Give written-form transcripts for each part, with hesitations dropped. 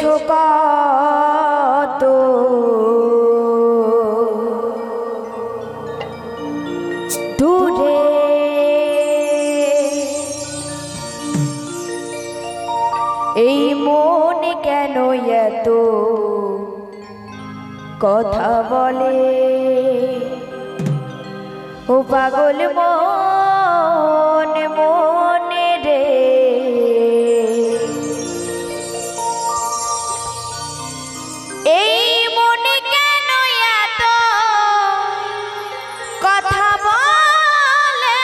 কত দূরে এই মন কেন এত কথা বলে ও পাগল মন মনে রে এই মনে কেন এত কথা বলে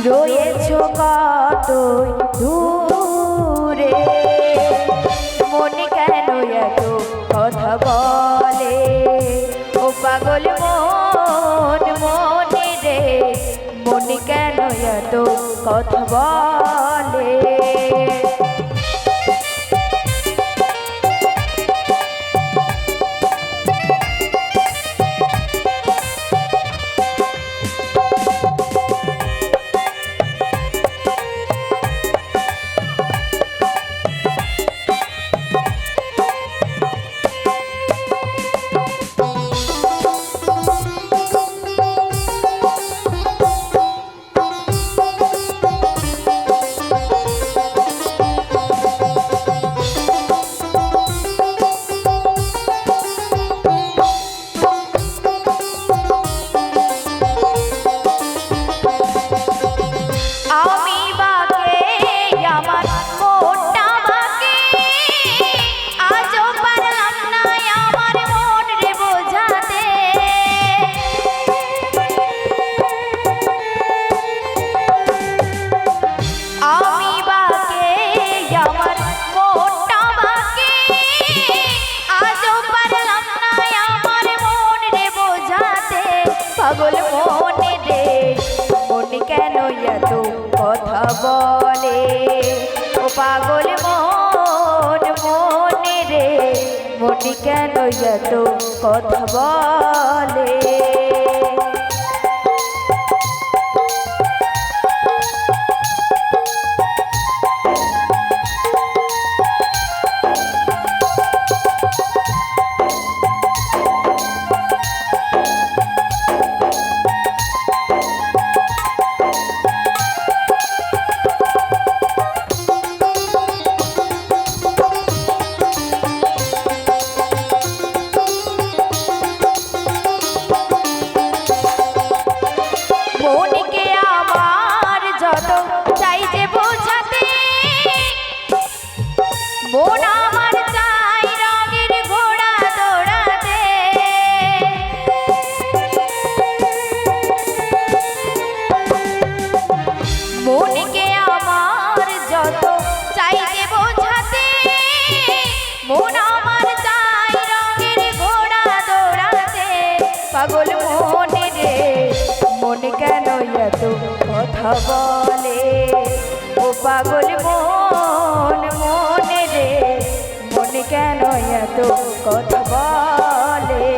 রয়েছো কত দূরে মন কেন এত কথা বলে ও পাগল মন মনে রে মন কেন এত কথা বলে পাগল মনে রে মন কেন এত কথা বলে ও পাগল মন মনে রে মন কেন এত কথা বলে মন আমার চাই রঙের ঘোড়া দৌড়াতে মনকে আমার যত চাইতে বোঝাতে মন আমার চাই রঙের ঘোড়া দৌড়াতে পাগল মনে রে মন কেন এত কথা বলে ও পাগল মন মনে রে মন কেন এত কথা বলে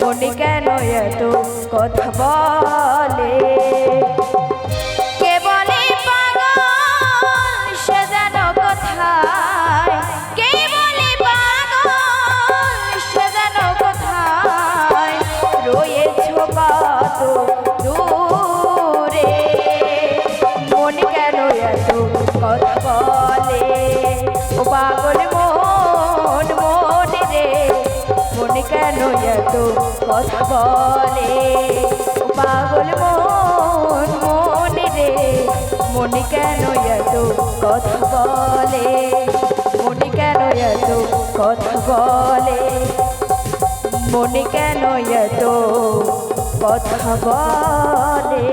মনে কেন এত কথা বলে কে বলে পাগল সে যেন কোথায় কে বলে পাগল সে যেন কোথায় রয়েছ কত দূরে মনে কেন এত কথা বলে ও পাগল মন মনে রে মনে কেন এত কথা বলে ও পাগল মন মনে রে মনে কেন এত কথা বলে মনে কেন এত কথা বলে মনে কেন এত কথা বলে